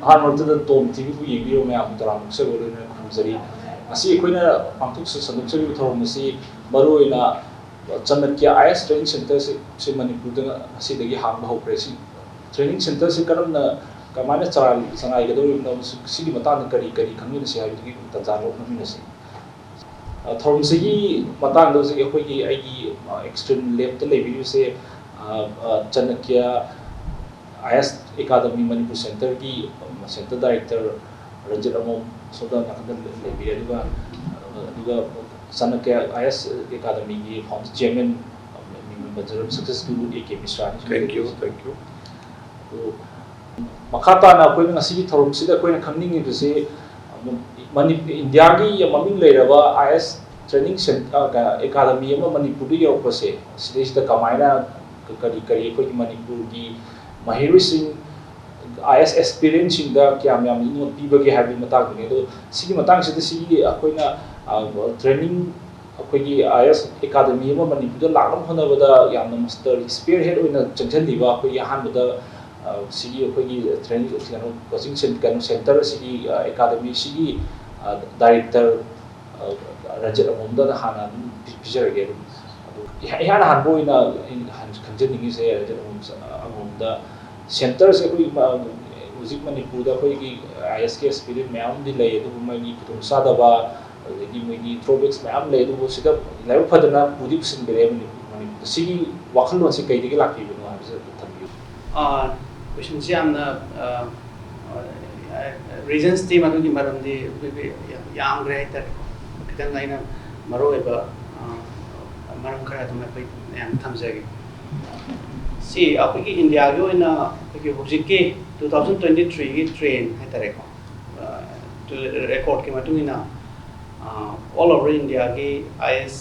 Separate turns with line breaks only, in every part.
ꯑꯍꯥꯟꯕꯗ TOMTV ꯌꯦꯡꯕꯤꯌꯣ ꯃꯌꯥꯝ ꯇꯔꯥꯃꯨꯛꯁꯦ ꯈꯨꯔꯨꯝꯖꯔꯤ ꯉꯁꯤ ꯑꯩꯈꯣꯏꯅ ꯄꯥꯡꯊꯣꯛꯆꯗꯣꯛꯆꯔꯤꯕ ꯊꯧꯔꯝ ꯑꯁꯤ ꯃꯔꯨꯑꯣꯏꯅ Chanakya IS Training Center se Manipur asidagi hangba hokre si training center se kamana sangai gadoribna sigi matang kari khangina se haibigi tanjalo namina se thorum sigi matang do se akhoi aigi extreme lab ta lebiu se Chanakya IS Academy Manipur Center ki center director RANJIT ANGOM soda nakanda lebi aduga Chanakya IS Academy ki founder chairman successful MISHRA.
Thank you.
Makata na koi na sigi thorum sida koi na khangning ni se India ki maming leiraba IS training center academy ama Manipuri yorpa se sida kamaina kari koi Manipur ki mahirising IS experience inda kyam yam ingot pibagi habi matang ne do sigi matang sida sigi koi na training अखोगी IS Academy ama Manipur da lakam honabada yamna master spearhead oina changchaliba अखोगी अहानबदा sigi अखोगी training coaching center sigi academy sigi director RANJIT ANGOM da hana picture ihana hanbo ina khangjeningi se RANJIT ANGOM da center se koi music Manipur da अखोगी IS ke experience mayam di lay du mai ni kutum sadaba the drawbacks ma'am ले तो वो सिर्फ live Fadna पूरी पसंद करे money सिगी वाखल one से कई दिखे लाकी बनो आप से थम्बियो
क्वेश्चन से हमने reasons ती मानो कि मरम दी याम रहे तर कितना लाइन मरो है बा मरम करा तो मैं कोई याम थम जाएगी सी आप की इंडिया जो है ना कि होजिक के 2023 की ट्रेन है तरह को रिकॉर्ड के मातुंगी ना all over India के IS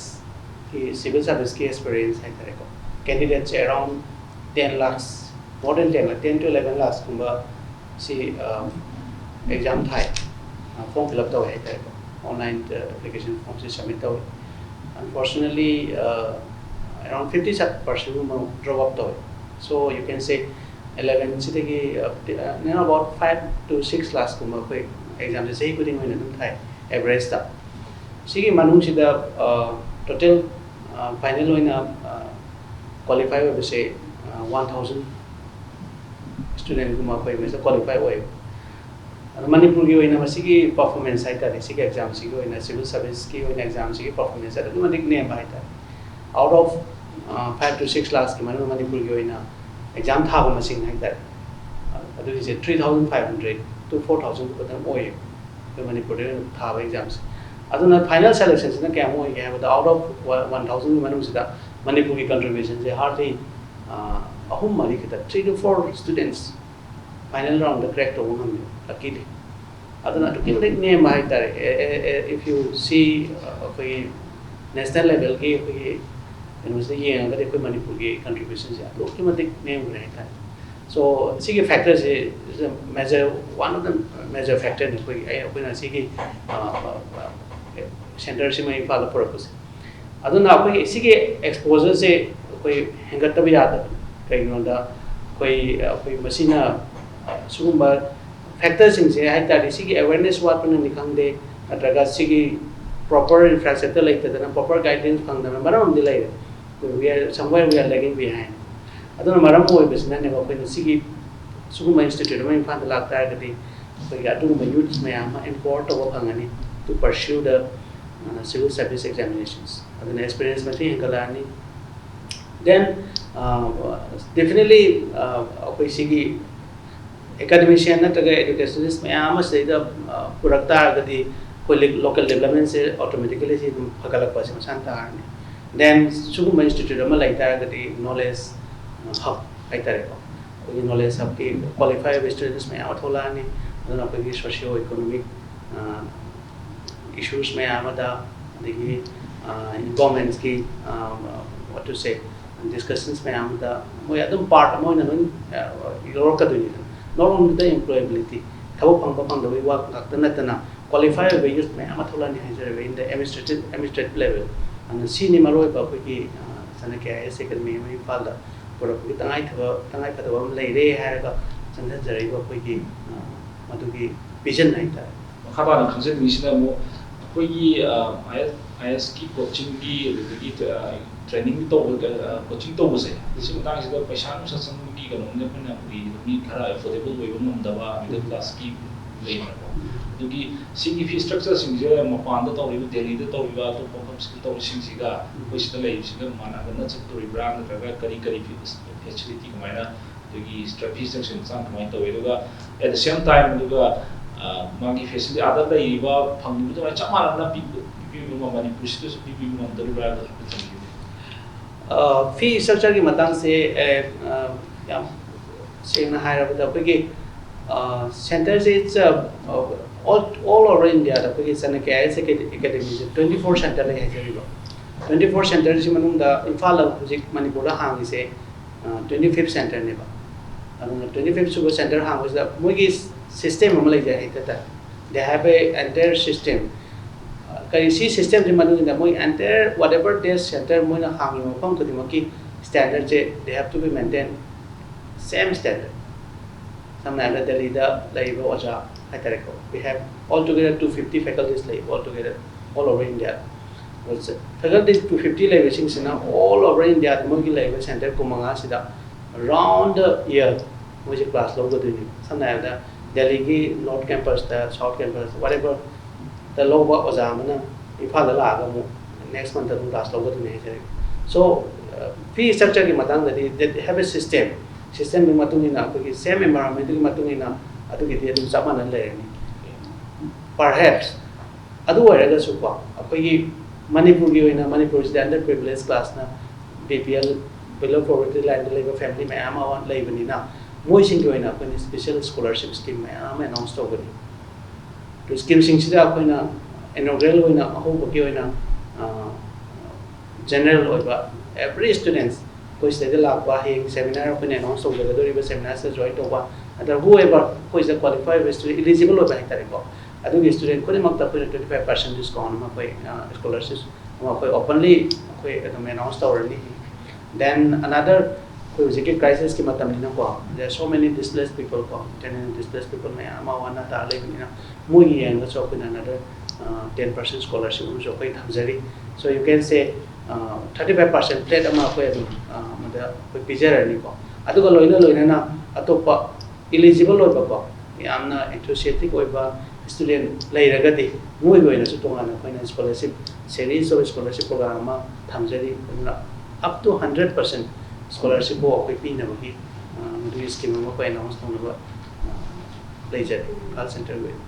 की civil service की experience है तरह को candidates around 10 lakhs more than 10 to 11 lakhs कुंबा C exam था form fill up तो है तरह को online application form से submit तो unfortunately around 50% को drop up तो so you can say 11 से की about 5 to 6 lakhs कुंबा कोई exam से सही कुछ नहीं होने था average था Sigi manung sida total final oina qualify we say 1000 student kuma koi me qualify hoy Manipur ki oina sigi performance ai ta sigi exam sigi oina civil service ki oina exam sigi performance ai ta madik name ai ta out of 5 to 6 lakhs ki Manipur ki oina exam tha ko masing ai ta adu is 3500 to 4000 ko ta hoy Manipur tha exams aduna final selection na kya mo hai but out of 1000 manu sida Manipur ki contribution se hardly ahum mari kita 3 to 4 students final round the crack to one luckily aduna to give name hai tare if you see koi national level ke koi university ye agar koi Manipur ki contribution se to kimatik name rahe tare so sigi factors is a major one of the major factor ne koi apna sigi center से मैं Imphal purpose अदुना कोई इसी के exposure से कोई hanger तब याद है कहीं नोंदा कोई मशीना सुगुम्बा factors से है तार इसी की awareness वाट पर निकांग दे अतरगा इसी की proper infrastructure लाइक तेरा proper guidance फंग दे मरा उन दिलाई we are somewhere we are lagging behind अदुना मरा मोई बिजनेस ने कोई इसी की सुगुम्बा institute में Imphal लगता है कि कोई अदुना youths में आमा import वो फंगनी to pursue the civil service examinations. Then experience mati hengalani. Then definitely koi sigi academician na taga educationist में आम से इधर पुरखता अगदी कोई local development से automatically से फगलक पास में शांता आने. Then सुगुम्बा institute में लाइटा अगदी knowledge hub लाइटा रहेगा. कोई knowledge hub की qualified students में आम थोड़ा आने. then कोई socio economic issues में आमदा देखिए governments की what to say discussions में आमदा वो यादम part में ना इलोर का दुनिया not only the employability थवो पंग दो विवाह करते न तना qualified wages में आम थोड़ा नहीं है जरे in the administrative level and sini मारो एक बाप की Chanakya ऐसे कर में Imphal दा पूरा कोई तंगाई पता वो ले रहे हैं का संदर्भ जरे बाप की madugi vision naita.
Makaba na kansen misina mo koi IS ki coaching ki training to coaching to bose isi matang sida paisa no sasang ki ganon ne pena mi khara affordable way bam dawa middle class ki lein ko dugi sigi fee structure sing je mapan da to Delhi da to ba to pom skill to sing siga paisa lei siga mana ga na chak to brand ka kari facility kamaina dugi strategy section sang kamai to duga at the same time duga magi facility ada lei ba phang du ma chama na pi Manipur state so pi ngam da ba
fee structure ki matang se yam sing na higher da pagi centers is all over India da pagi Chanakya academy 24 center le hai 24 centers ji manung da Imphal project Manipur da hang se 25th center ne ba 25th super center hang was the mogi system am lai jai ta they have a entire system currency system ji manung da moi entire whatever their center moi na hang yo pam kodi maki standard je they have to be maintained same standard samna da Delhi da laiba waja hatareko we have altogether 250 faculties like altogether all over India was faculties 250 laiba sing sina all over India moi ki laiba center ko manga sida around the year moi je class lo go dini samna da Delhi ki north campus da south campus whatever the low was amana Imphal da la ga next month the class lo go dini so fee structure ki matang da they have a system ni matungina ki same environment ki matungina adu ki dia samana le ni perhaps adu wara ga su ko akoi Manipur ki oina Manipur is the underprivileged class na BPL below poverty line level family mai ama wan leibani na moi sing ki oina akoi special scholarship scheme mai ama announce to gani to scheme sing sida akoi na inaugural oina aho ki oina general oiba every students koi study la ba heng seminar akoi announce to ga dori ba seminar se join to ba and whoever who is qualified student eligible oiba hitare ko adu ki student ko mak ta 25% discount ma koi scholarships ma koi openly koi announce to ni then another koi zikir crisis ki matam ni na ko there are so many displaced people ko displaced people mai ama wana ta le ni na mu yi yang so ko another 10% scholarship so koi thamjari so you can say 35% plate ama koi mada koi pijara ni ko adu ko loina na atopa eligible oiba ko yamna enthusiastic oiba student lairagadi moi goina su tongana koina scholarship series of scholarship program ma thamjari up to 100% scholarship ko koi pina bagi du scheme ma ko announce tongna laser call center with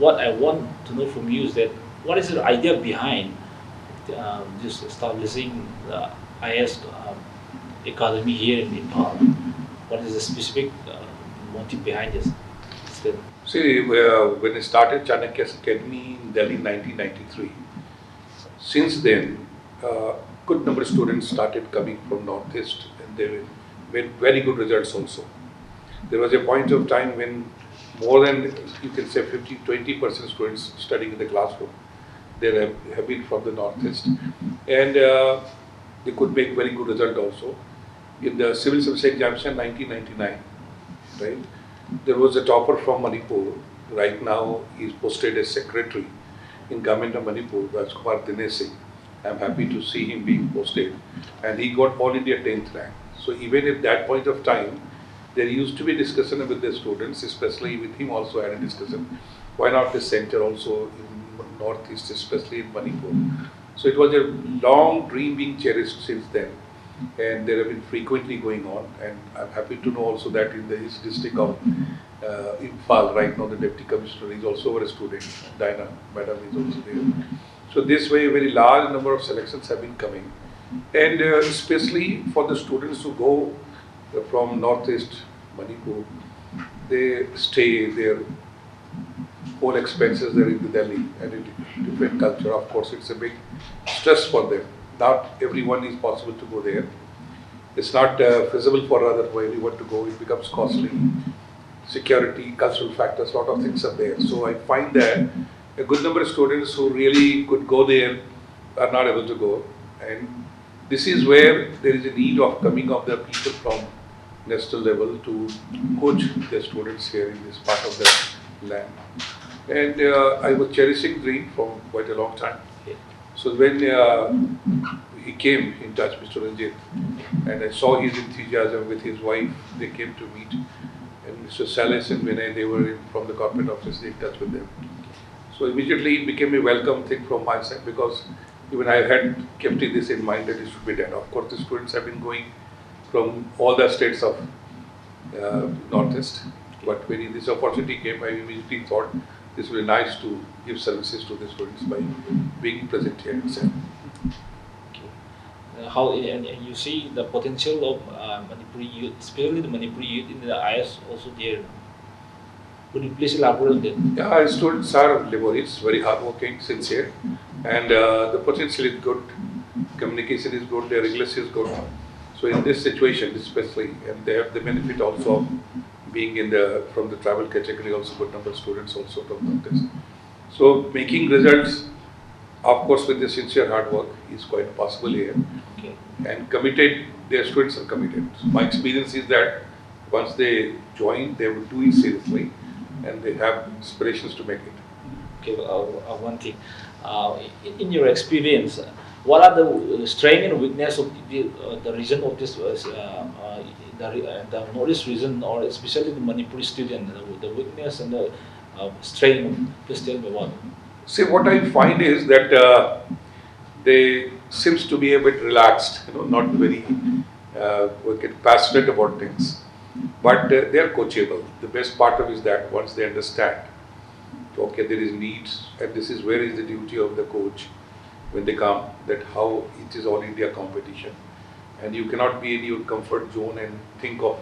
what I want to know from you is that what is the idea behind just establishing the IS academy here in Imphal? What is the specific motive behind this?
See, when I started Chanakya Academy in Delhi in 1993, since then, good number of students started coming from Northeast and they made very good results also. There was a point of time when more than, you can say 20% students studying in the classroom, they have been from the Northeast and they could make very good result also. In the civil service examination 1999, right? There was a topper from Manipur. Right now, he is posted as secretary in government of Manipur, Rajkumar Dinesh Singh. I am happy to see him being posted, and he got all India 10th rank. So even at that point of time, there used to be discussion with the students, especially with him also I had a discussion. Why not the center also in Northeast, especially in Manipur? So it was a long dream being cherished since then. And there have been frequently going on, and I'm happy to know also that in the East District of Imphal, right now the Deputy Commissioner is also a student, Diana Madam is also there. So this way a very large number of selections have been coming, and especially for the students who go from Northeast Manipur, they stay their whole expenses there in Delhi and in different culture. Of course it's a big stress for them. Not everyone is possible to go there. It's not feasible for everyone to go. It becomes costly. Security, cultural factors, lot of things are there. So I find that a good number of students who really could go there are not able to go. And this is where there is a need of coming of the people from national level to coach the students here in this part of the land. And I was cherishing dream for quite a long time. So when he came in touch, Mr. Ranjit, and I saw his enthusiasm with his wife, they came to meet. And Mr. Salis and Vinay, they were from the corporate office, they in touch with them. So immediately it became a welcome thing from my side, because even I had kept this in mind that it should be done. Of course, the students have been going from all the states of Northeast, but when this opportunity came, I immediately thought this would be nice to give services to the students by being present here itself.
How and you see the potential of Manipuri youth, especially the Manipuri youth in the IS also there. Could you please elaborate on that?
Yeah, our students are laborious, very hardworking, sincere, and the potential is good, communication is good, their English is good. So in this situation especially, and they have the benefit also of being in from the travel category, also good number of students also from the test. So making results, of course, with the sincere hard work is quite possible here.
Okay.
And committed, their students are committed. So my experience is that once they join, they will do it seriously, and they have aspirations to make it.
Okay, one thing. In your experience, what are the strength and weakness of the region of this, the Northeast region, or especially the Manipuri student, the weakness and the strength? Please tell me what.
See, what I find is that they seems to be a bit relaxed, not very passionate about things, but they are coachable. The best part of it is that once they understand, okay, there is needs, and this is where is the duty of the coach when they come, that how it is all India competition, and you cannot be in your comfort zone and think of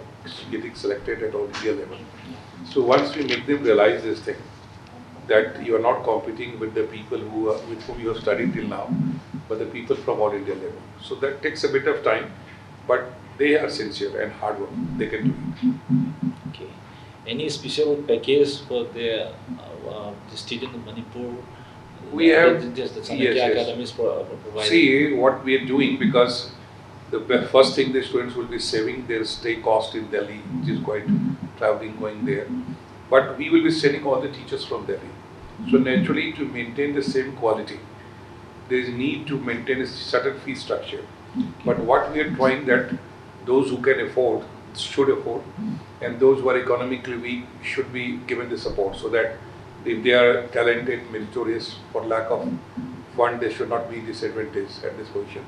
getting selected at all India level. So once we make them realize this thing, that you are not competing with the people with whom you have studied till now, but the people from all India level. So that takes a bit of time, but they are sincere and hard work. They can do it.
Okay. Any special package for the student in Manipur?
We have
just the Chanakya academies providing.
See what we are doing, because the first thing the students will be saving their stay cost in Delhi, which is quite traveling going there. But we will be sending all the teachers from Delhi. So naturally, to maintain the same quality, there is need to maintain a certain fee structure. But what we are trying, that those who can afford should afford, and those who are economically weak should be given the support, so that if they are talented, meritorious, for lack of fund, they should not be disadvantaged at this position.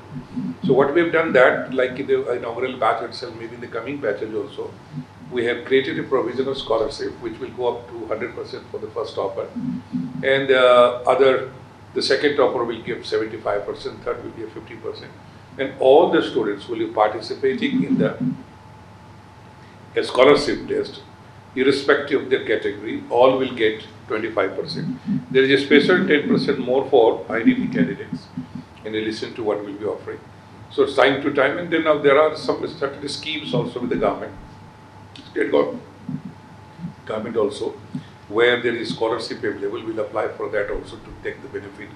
So what we have done, that like in the inaugural batch itself, maybe in the coming batches also, we have created a provisional scholarship which will go up to 100% for the first topper, and the second topper will give 75%, third will give 50%, and all the students will be participating in the scholarship test, irrespective of their category. All will get 25%. There is a special 10% more for IDP candidates, in addition to what we will be offering. So it's time to time, and then now there are some certain schemes also with the government, state government also, where there is scholarship available. We'll apply for that also to take the benefit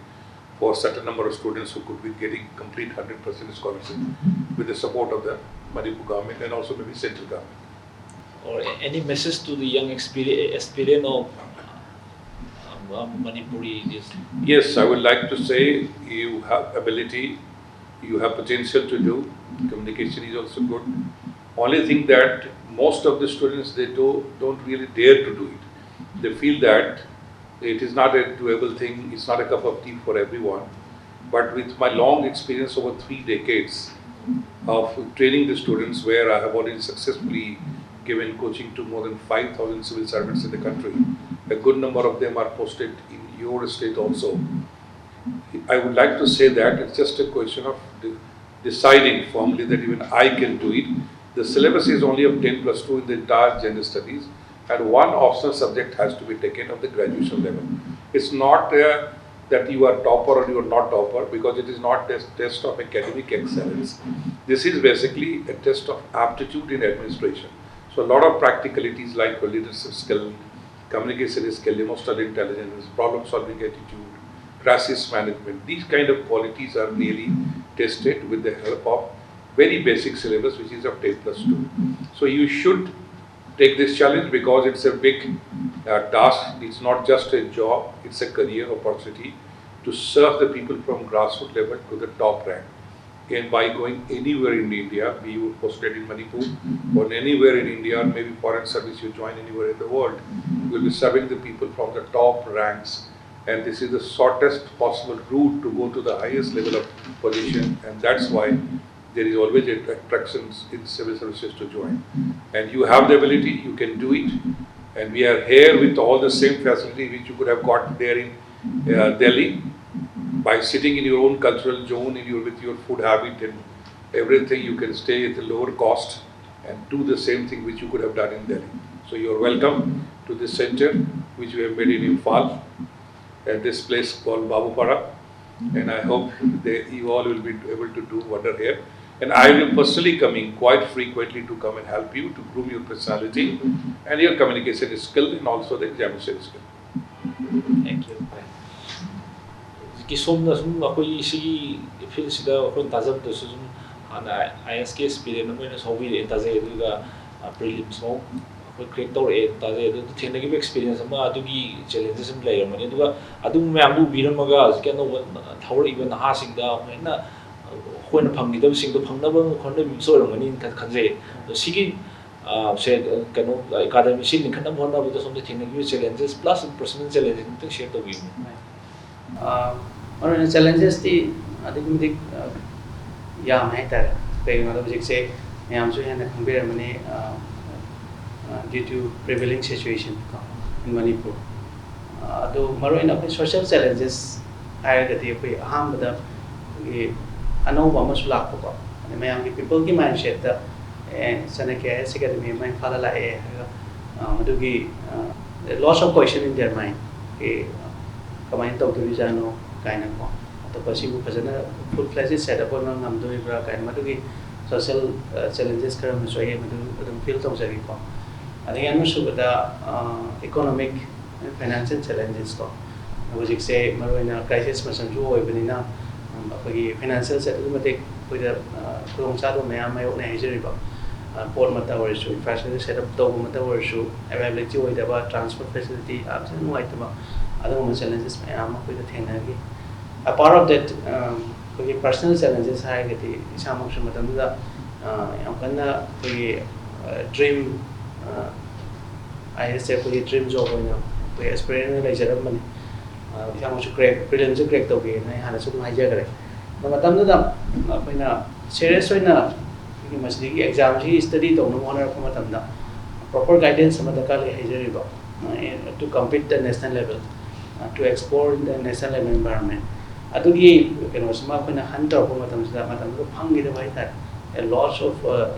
for a certain number of students who could be getting complete 100% scholarship with the support of the Manipur government and also maybe central government.
Or any message to the young aspirant of Manipuri?
Yes, I would like to say, you have ability, you have potential to do. Communication is also good. Only thing that most of the students, they don't really dare to do it. They feel that it is not a doable thing, it's not a cup of tea for everyone. But with my long experience over 3 decades of training the students, where I have already successfully given coaching to more than 5,000 civil servants in the country, a good number of them are posted in your state also. I would like to say that it's just a question of deciding formally that even I can do it. The syllabus is only of 10+2 in the entire gender studies, and one optional subject has to be taken at the graduation level. It's not that you are topper or you are not topper, because it is not a test of academic excellence. This is basically a test of aptitude in administration. So a lot of practicalities like leadership skill, communication skill, emotional intelligence, problem solving attitude, crisis management, these kind of qualities are really tested with the help of very basic syllabus, which is of 10+2. So you should take this challenge because it's a big task. It's not just a job, it's a career opportunity to serve the people from grassroots level to the top rank. And by going anywhere in India, be you posted in Manipur or anywhere in India, or maybe foreign service you join anywhere in the world, you will be serving the people from the top ranks. And this is the shortest possible route to go to the highest level of position, and that's why there is always attractions in civil services to join. And you have the ability, you can do it. And we are here with all the same facility which you could have got there in Delhi, by sitting in your own cultural zone, with your food habit and everything. You can stay at a lower cost and do the same thing which you could have done in Delhi. So you are welcome to this center which we have made in Imphal, at this place called Babupara, and I hope you all will be able to do wonder here. And I will personally coming quite frequently to come and help you to groom your personality and your communication skill and also the examination skill.
Thank you.
Kisomna sum akoi si feel sida akoi tajab to sum ana ISK experience na moina sobi re taje duga prelims mo akoi crack tor e taje du thenagi experience ma adugi challenges am lay ramani duga adum mayam bu biramaga keno thawri iba na ha singda maina hoina phangni dab sing do phangna ba khonda bi so ramani khanje sigi se keno academy sin khana bhona bu som thenagi challenges plus personal challenges to share to gi
One challenges the adhik yam hai tar pe matlab jikse yam so hai na compare mane due to prevailing situation in Manipur ado maro in apne social challenges hai gati pe aham bada ye anau ba masu lak ko ane mayam ki people ki mindset da Chanakya academy mai phala la e madu ki lots of question in their mind ke kamai to du jano kaina ko to pasibu phajana full fledged setup on ngam do ibra kaina madu ki social challenges karam so ye madu adum feel to jari ko ani anu subada economic and financial challenges ko logic se maroina crisis masan ju oi benina apagi financial settlement puida kurong cha do mayam mayo ne hijari ba port mata or issue infrastructure setup to mata or issue availability oi da ba transport facility absent no item other challenges mayam puida thenagi. A part of that personal challenges hai gati isamok su matamda yam kana dream I say dream job oina we aspirant lai jaram mani isamok su crack prelims su crack to ge nai hana su mai ja gare matamda da apaina serious oina ki masdi exam ji study to no honor ko matamda proper guidance samada kali hajari ba to compete the national level to explore in the national level environment adugi keno sama ko na hunter ko matam ko phangi da bai ta a loss of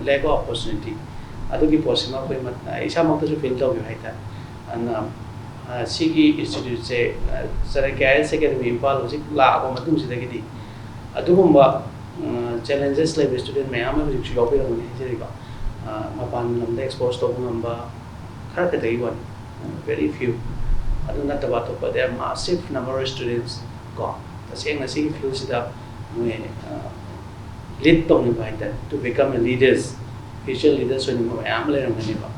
lack of opportunity adugi posima ko mat isa mak to feel to bai ta an sigi institute se Chanakya academy Imphal hojik la ko matum sida gidi adugumba challenges like student mayam hojik job e ngani jeri ba mapan lamda expose to ngamba khara ka dei one very few aduna ta ba to but there are massive number of students gone saying na sing feels that we lead to become a leaders, future leaders. So we am learning many ba.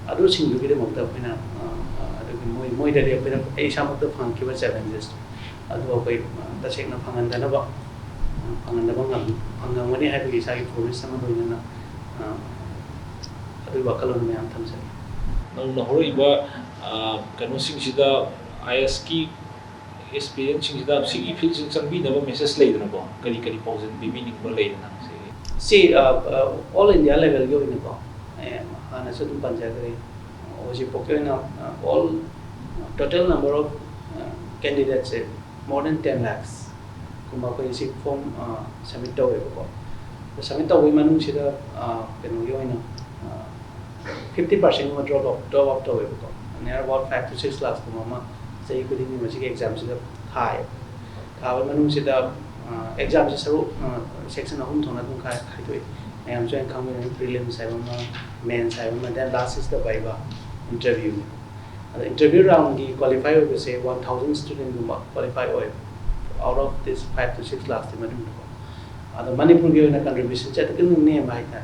Adu sing dugi de mokta pina adu moi dari pina aisa mokta phang ki challenges. Adu apai ta saying na phangan dana ba ngam mani hai bi sa ki promise sama do na adu bakalon me am tham sa.
No hori ba kanu sing sida ISK experience sida sigi feel sing bi na message lay na ba kari pause bi meaning ba lay na
see all India level go in ba ana sa dum panja kare oji pokyo na all total number of candidates more than 10 lakhs kuma ko isi form submit to ba ko submit to wi manung sida kanu yo ina 50% ma drop out to ba ko near about 5 to 6 lakhs kuma say ko din ma sige exam sida high ka manung sida exam saru section ahum thona dum khai to I am join come in prelims mains then last is the viva interview the interview round the qualify we say 1000 students qualify out of this 5 to 6 lakhs madam ado Manipur gi na contribution chat kin name hai ta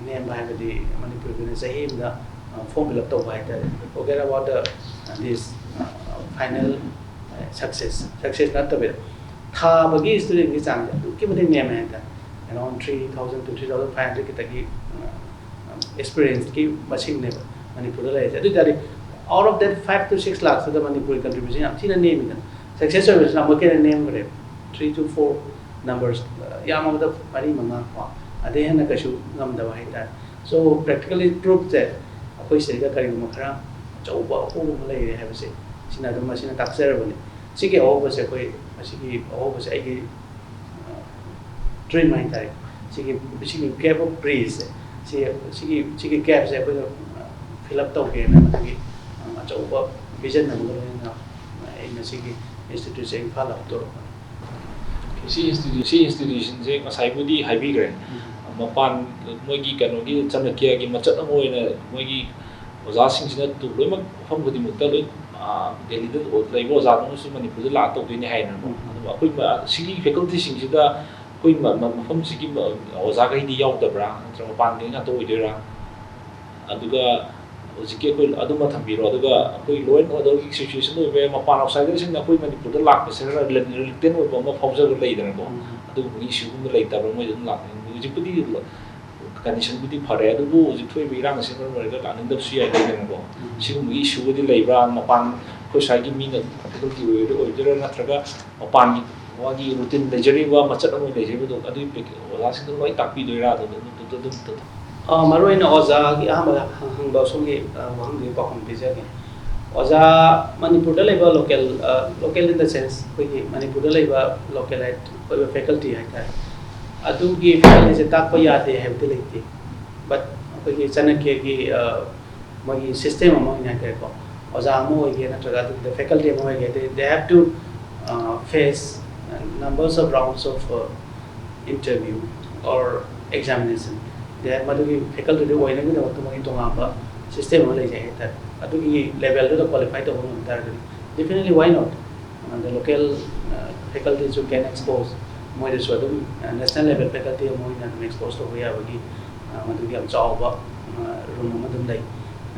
name hai di Manipur gi na sahi da form fill up to hai ta forget about this final success not to be tha bagi student gi chang ki mate name hai ta around 3000 to 3500 ki taki experience ki machine ne Manipur la hai ta out of that 5 to 6 lakhs the Manipuri contribution am thina name it success service number ke name kare 3 to 4 numbers yam the mari manga ko ade hena kashu ngam da hai ta so practically proved that akoi se ga kari ma khara chauba ho ma lai hai ba se sina da ma sina taksar bani sigi ho ba se koi sigi ho ba se ai gi dream hai ta sigi gap of breeze sigi gap se ko fill up to ke na gi chauba vision na mo na ai na sigi institution Imphal up to
si institution je ngasai budi haibi gre mapan moi gi kano gi Chanakya gi machat amoi na moi gi oza sing sina tu loi mak pham budi mutta loi Delhi da lai bo za no su Manipur da la to ni hai na mo akoi ma sigi faculty sing sida koi ma pham sigi oza ga di yaw da bra tra mapan ge na to oi ra aduga ꯍꯧꯖꯤꯛꯀꯤ ꯑꯩꯈꯣꯏ ꯑꯗꯨꯃ ꯊꯝꯕꯤꯔꯣ ꯑꯗꯨꯒ ꯑꯩꯈꯣꯏ law and ꯑꯣꯔꯗꯔꯒꯤ situation ꯑꯣꯏꯕ ꯃꯄꯥꯟ ꯑꯥꯎꯠꯁꯥꯏꯗꯔꯁꯤꯡꯅ ꯑꯩꯈꯣꯏ ꯃꯅꯤꯄꯨꯔꯗ ꯂꯥꯛꯄꯁꯤꯅ ꯔꯤꯂꯦꯛꯇꯦꯟ ꯑꯣꯏꯕ ꯑꯃ ꯐꯥꯎꯖꯕ ꯂꯩꯗꯅꯀꯣ ꯑꯗꯨꯒꯨꯝꯕꯒꯤ ꯏꯁꯨꯒꯨꯝꯕ ꯂꯩꯇꯕ꯭ꯔꯥ ꯃꯣꯏꯗ ꯑꯗꯨꯝ ꯂꯥꯛꯅꯤꯡꯕ ꯍꯧꯖꯤꯛꯄꯨꯗꯤ ꯀꯟꯗꯤꯁꯟꯕꯨꯗꯤ ꯐꯔꯦ ꯑꯗꯨꯕꯨ ꯍꯧꯖꯤꯛ ꯊꯣꯛꯏꯕ ꯏꯔꯥꯡ ꯑꯁꯤꯅ ꯃꯔꯝ ꯑꯣꯏꯔꯒ ꯂꯥꯛꯅꯤꯡꯗꯕꯁꯨ ꯌꯥꯏ ꯂꯩꯗꯅꯀꯣ ꯁꯤꯒꯨꯝꯕꯒꯤ ꯏꯁꯨꯒꯗꯤ ꯂꯩꯕ꯭ꯔꯥ ꯃꯄꯥꯟ ꯑꯩꯈꯣꯏ ꯁ꯭ꯋꯥꯏꯒꯤ ꯃꯤꯅ ꯐꯦꯀꯜꯇꯤ ꯑꯣꯏꯗꯣꯏꯔꯥ ꯅꯠꯇ꯭ꯔꯒ ꯃꯄꯥꯟꯒꯤ ꯃꯥꯒꯤ ꯔꯨꯇꯤꯟ ꯂꯩꯖꯔꯤꯕ ꯃꯆꯠ ꯑꯃ ꯂꯩꯖꯔꯤꯕꯗꯣ ꯑꯗꯨꯒꯤ ꯑꯣꯖꯥꯁꯤꯡꯗ ꯂꯣꯏ ꯇꯥꯛꯄꯤꯗꯣꯏꯔꯥ ꯑꯗꯨꯝ
Maroin Oza ki ahma hangba songi wanggi pakhom pijage Oza Manipur da leba local in the sense koi Manipur da leba localite koi faculty hai ta adu gi faculty se tak pa yate have the late but koi Chanakya ki magi system among ina kai ko Oza mo ge na traga the faculty mo ge they have to face numbers of rounds of interview or examination they madugi faculty de oina gina to magi tonga ba system ma lai jai ta adugi level to qualify to hon tar definitely why not the local faculty who can expose moi de so national level faculty moi na expose to hoya bagi madugi am chaw ba room ma dum lai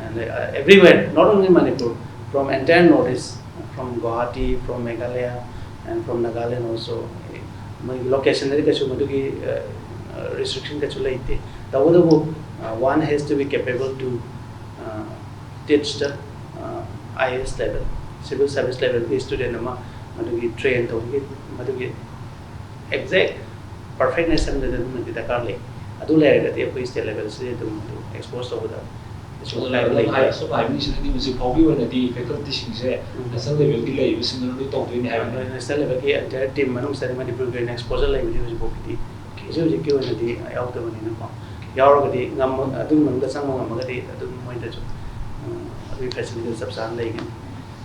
and everywhere not only Manipur from entire northeast from Guwahati from Meghalaya and from Nagaland also my location there ka so madugi restriction ka chulai te one has to be capable to teach the IS level, civil service level student ama madugi train to madugi exact perfectness and the dakar le adu le ga te ko state level se to expose over the so level
high so high ni sidi musi phobi wana di faculty sing se national level ki lai using no to do ni have
national level ki entire team manum sari Manipur ge exposure lai musi bokiti ki ki wana di out to ni na yauragadi ngam adum mangda sang ngamagadi adum moida jo we facility subsan lai gan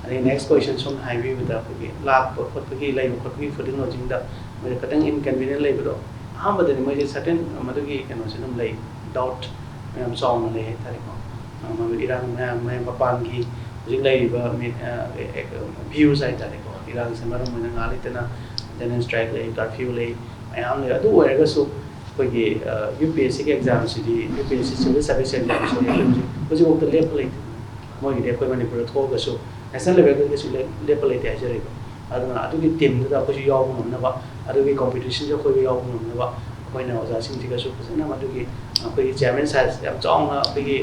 ani next question som highway with the lab khotpagi lai khotpagi footing lodging da mere katang inconvenient lai bro ha badani mai certain madugi kano sinam lai doubt am song lai thari ko ma irang ma mapan gi jing lai ba views ai thari ko irang se maram ma ngali tena then strike lai curfew lai ayam lai adu oiraga so koi UPSC ke exam sidi UPSC civil service exam sidi kuji wok le play moi de koi Manipur tho ga so national level ke so le play te ajare ko adu ki team da ko yaw ngom na ba adu ki competition jo koi yaw ngom na ba koi na oja sing ti ga so ko na adu ki koi chairman size am chong na ki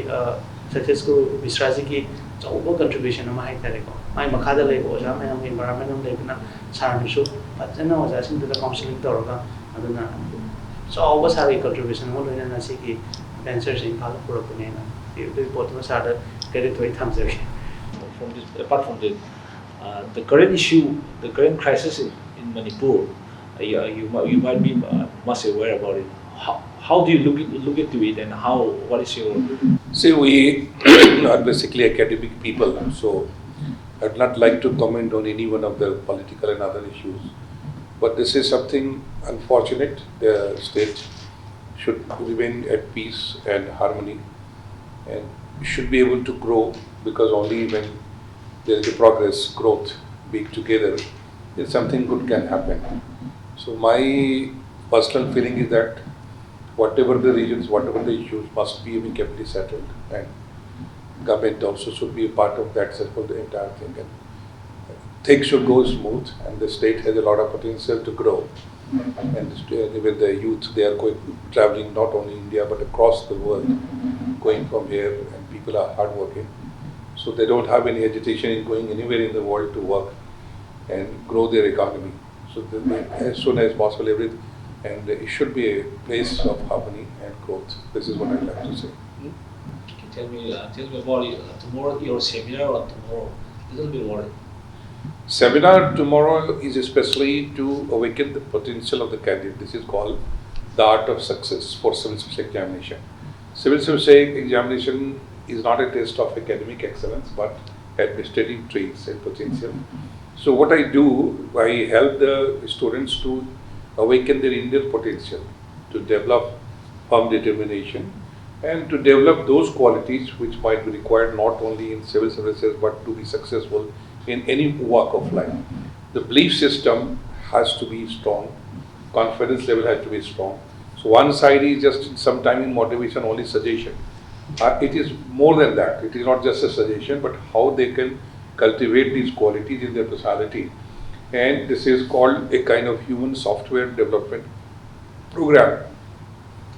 success ko MISHRA ji ki chaubo contribution ma hai tare ko mai makha da le oja ma am environment le na sar so patna oja sing da counseling to ga adu na so always have a contribution more than a siki answers in Imphal Purapune the report was had credit to it from
this apart from the current issue the current crisis in Manipur you might be much aware about it how do you look into it and what is your
see we are basically academic people so I'd not like to comment on any one of the political and other issues. But this is something unfortunate. The state should remain at peace and harmony and should be able to grow because only when there is a progress, growth, being together, then something good can happen. So my personal feeling is that whatever the regions, whatever the issues must be amicably settled, and government also should be a part of that settle the entire thing, and things should go smooth, and the state has a lot of potential to grow. And with the youth, they are traveling not only India but across the world, going from here, and people are hardworking, so they don't have any hesitation in going anywhere in the world to work and grow their economy. So as soon as possible, and it should be a place of harmony and growth. This is what I'd like to say.
Tell me about tomorrow, your seminar or tomorrow, a little bit more.
Seminar tomorrow is especially to awaken the potential of the candidate. This is called the art of success for civil service examination. Civil service examination is not a test of academic excellence, but administrative traits and potential. So what I do, I help the students to awaken their inner potential, to develop firm determination, and to develop those qualities which might be required not only in civil services but to be successful in any walk of life. The belief system has to be strong, confidence level has to be strong. So one side is just sometime in motivation, only suggestion. It is more than that. It is not just a suggestion, but how they can cultivate these qualities in their personality. And this is called a kind of human software development program.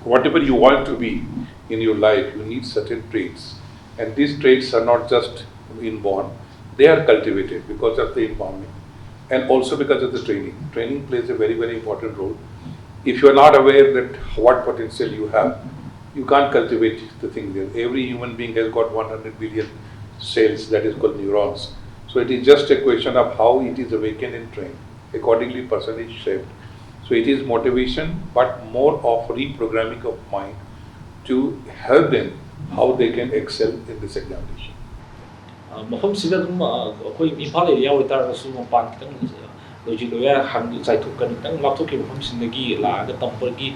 Whatever you want to be in your life, you need certain traits. And these traits are not just inborn, they are cultivated because of the environment and also because of the training. Training plays a very, very important role. If you are not aware that what potential you have, you can't cultivate the thing there. Every human being has got 100 billion cells, that is called neurons. So it is just a question of how it is awakened and trained. Accordingly, person is shaped. So it is motivation, but more of reprogramming of mind to help them how they can excel in this examination.
Mafam sida dum koi Imphal area oi su mapan kitang loji loya hang chai thuk kan tang laptop ki mafam sindagi la ga tampar ki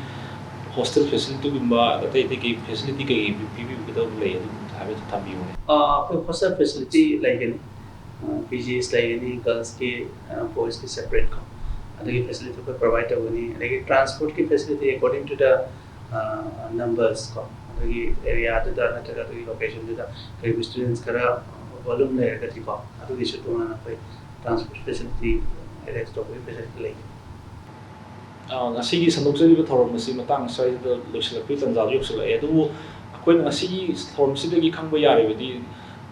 hostel facility gumba da tai ki facility ki PPP ki da le dum habe thambi
koi hostel facility like any PGs like any girls ki boys ki separate ko adagi facility ko provide tawani like transport ki facility according to the numbers ko adagi area to da na location to da kai students kara volume layer ka thiko adu issue to na koi transport facility arrange to koi facility lai
ngasi gi sanuk jari thorom masi matang sai da loisla pi tanjal yok sala adu akoi ngasi gi thorom sidagi khangba yare bidi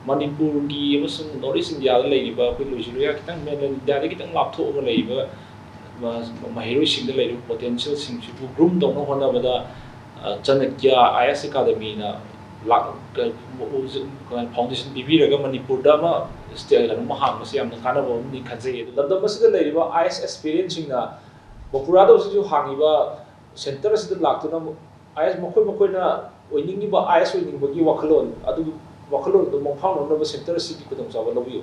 Manipur gi amasung North India da leiba koi loijiloya kitang mainland India da kitang laptho ga leiba mahiroi sing da leiru potential sing chu groom dong no hona bada Chanakya IS Academy na foundation bibiraga Manipur da ma state la ma hang masi amna kana bo ni khajai ladam masida leiba IS experiencing na bapura da su hangiba center sida laktuna IS makoi na oiningi ba IS oining bagi wakhalon adu wakhalon do mongphang no ba center sidi kudam sawa labiyo